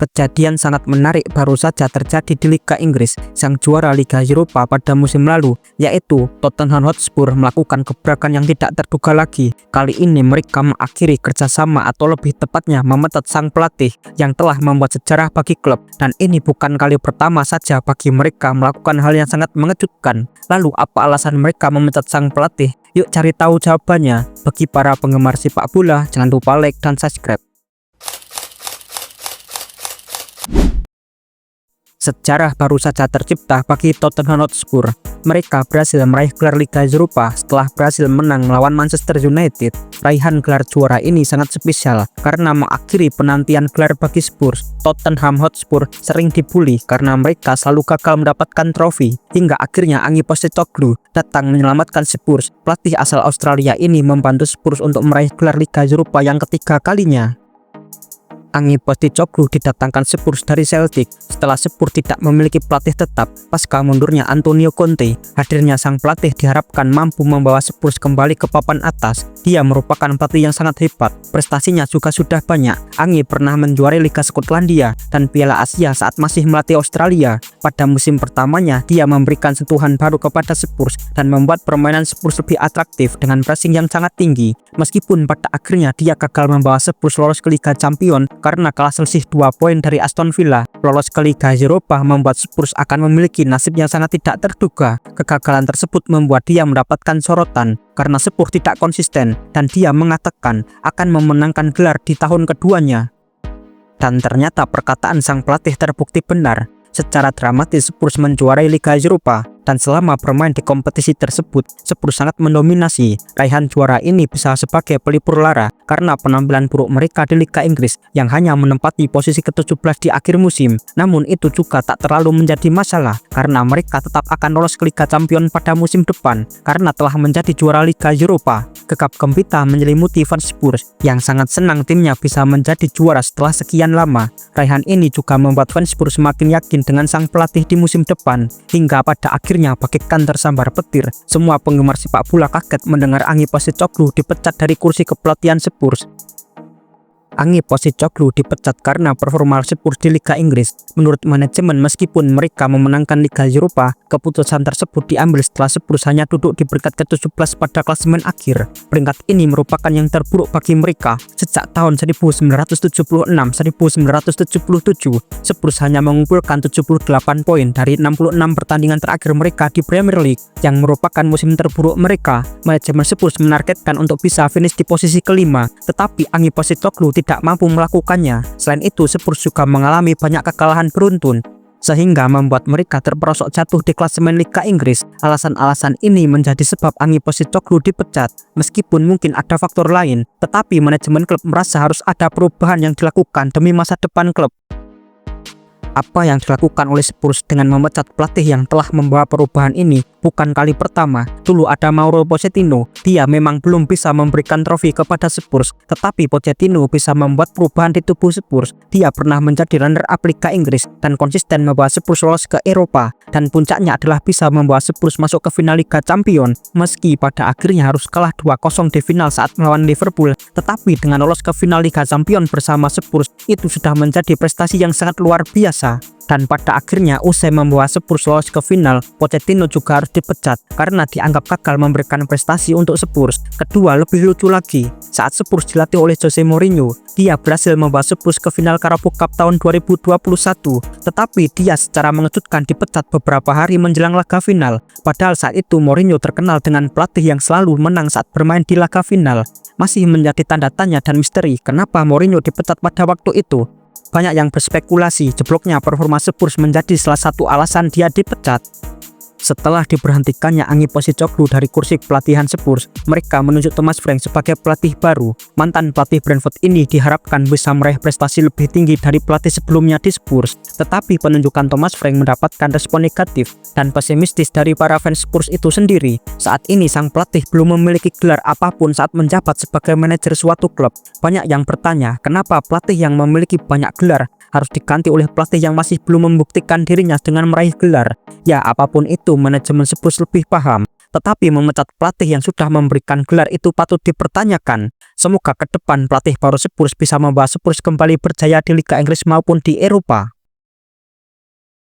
Kejadian sangat menarik baru saja terjadi di Liga Inggris. Sang juara Liga Eropa pada musim lalu, yaitu Tottenham Hotspur, melakukan gebrakan yang tidak terduga lagi. Kali ini mereka mengakhiri kerjasama, atau lebih tepatnya memecat sang pelatih yang telah membuat sejarah bagi klub. Dan ini bukan kali pertama saja bagi mereka melakukan hal yang sangat mengejutkan. Lalu apa alasan mereka memecat sang pelatih? Yuk cari tahu jawabannya. Bagi para penggemar sepak bola, jangan lupa like dan subscribe. Sejarah baru saja tercipta bagi Tottenham Hotspur. Mereka berhasil meraih gelar Liga Eropa setelah berhasil menang melawan Manchester United. Raihan gelar juara ini sangat spesial karena mengakhiri penantian gelar bagi Spurs. Tottenham Hotspur sering dibully karena mereka selalu gagal mendapatkan trofi, hingga akhirnya Ange Postecoglou datang menyelamatkan Spurs. Pelatih asal Australia ini membantu Spurs untuk meraih gelar Liga Eropa yang ketiga kalinya. Ange Postecoglou didatangkan Spurs dari Celtic setelah Spurs tidak memiliki pelatih tetap pasca mundurnya Antonio Conte. Hadirnya sang pelatih diharapkan mampu membawa Spurs kembali ke papan atas. Dia merupakan pelatih yang sangat hebat, prestasinya juga sudah banyak. Ange pernah menjuarai Liga Skotlandia dan Piala Asia saat masih melatih Australia. Pada musim pertamanya, dia memberikan sentuhan baru kepada Spurs dan membuat permainan Spurs lebih atraktif dengan pressing yang sangat tinggi. Meskipun pada akhirnya dia gagal membawa Spurs lolos ke Liga Champions karena kalah selisih 2 poin dari Aston Villa. Lolos ke Liga Eropa membuat Spurs akan memiliki nasib yang sangat tidak terduga. Kegagalan tersebut membuat dia mendapatkan sorotan karena Spurs tidak konsisten, dan dia mengatakan akan memenangkan gelar di tahun keduanya. Dan ternyata perkataan sang pelatih terbukti benar. Secara dramatis Spurs menjuarai Liga Eropa, dan selama bermain di kompetisi tersebut, Spurs sangat mendominasi. Raihan juara ini bisa sebagai pelipur lara karena penampilan buruk mereka di Liga Inggris yang hanya menempati posisi ke-17 di akhir musim. Namun itu juga tak terlalu menjadi masalah karena mereka tetap akan lolos ke Liga Champions pada musim depan karena telah menjadi juara Liga Eropa. Gegap gempita menyelimuti fans Spurs yang sangat senang timnya bisa menjadi juara setelah sekian lama. Raihan ini juga membuat fans Spurs semakin yakin dengan sang pelatih di musim depan, hingga pada akhirnya bagaikan tersambar petir, semua penggemar sepak bola kaget mendengar Ange Postecoglou dipecat dari kursi kepelatihan Spurs. Ange Postecoglou dipecat karena performa Spurs di Liga Inggris. Menurut manajemen, meskipun mereka memenangkan Liga Eropa, keputusan tersebut diambil setelah Spurs hanya duduk di peringkat ke-17 pada klasemen akhir. Peringkat ini merupakan yang terburuk bagi mereka sejak tahun 1976-1977. Spurs hanya mengumpulkan 78 poin dari 66 pertandingan terakhir mereka di Premier League, yang merupakan musim terburuk mereka. Manajemen Spurs menargetkan untuk bisa finish di posisi kelima, tetapi Ange Postecoglou tidak mampu melakukannya. Selain itu, Spurs juga mengalami banyak kekalahan beruntun, sehingga membuat mereka terperosok jatuh di klasemen Liga Inggris. Alasan-alasan ini menjadi sebab Ange Postecoglou dipecat. Meskipun mungkin ada faktor lain, tetapi manajemen klub merasa harus ada perubahan yang dilakukan demi masa depan klub. Apa yang dilakukan oleh Spurs dengan memecat pelatih yang telah membawa perubahan ini bukan kali pertama. Dulu ada Mauro Pochettino. Dia memang belum bisa memberikan trofi kepada Spurs, tetapi Pochettino bisa membuat perubahan di tubuh Spurs. Dia pernah menjadi runner-up Liga Inggris dan konsisten membawa Spurs lolos ke Eropa, dan puncaknya adalah bisa membawa Spurs masuk ke final Liga Champions. Meski pada akhirnya harus kalah 2-0 di final saat melawan Liverpool, tetapi dengan lolos ke final Liga Champions bersama Spurs, itu sudah menjadi prestasi yang sangat luar biasa. Dan pada akhirnya, usai membawa Spurs lolos ke final, Pochettino juga harus dipecat karena dianggap gagal memberikan prestasi untuk Spurs. Kedua, lebih lucu lagi, saat Spurs dilatih oleh Jose Mourinho, dia berhasil membawa Spurs ke final Carabao Cup tahun 2021, tetapi dia secara mengejutkan dipecat beberapa hari menjelang laga final. Padahal saat itu Mourinho terkenal dengan pelatih yang selalu menang saat bermain di laga final. Masih menjadi tanda tanya dan misteri kenapa Mourinho dipecat pada waktu itu. Banyak yang berspekulasi jebloknya performa Spurs menjadi salah satu alasan dia dipecat. Setelah diberhentikannya Ange Postecoglou dari kursi pelatihan Spurs, mereka menunjuk Thomas Frank sebagai pelatih baru. Mantan pelatih Brentford ini diharapkan bisa meraih prestasi lebih tinggi dari pelatih sebelumnya di Spurs. Tetapi penunjukan Thomas Frank mendapatkan respon negatif dan pesimistis dari para fans Spurs itu sendiri. Saat ini sang pelatih belum memiliki gelar apapun saat menjabat sebagai manajer suatu klub. Banyak yang bertanya, kenapa pelatih yang memiliki banyak gelar harus diganti oleh pelatih yang masih belum membuktikan dirinya dengan meraih gelar. Ya, apapun itu, manajemen Spurs lebih paham. tetapi memecat pelatih yang sudah memberikan gelar itu patut dipertanyakan. Semoga ke depan pelatih baru Spurs bisa membawa Spurs kembali berjaya di Liga Inggris maupun di Eropa.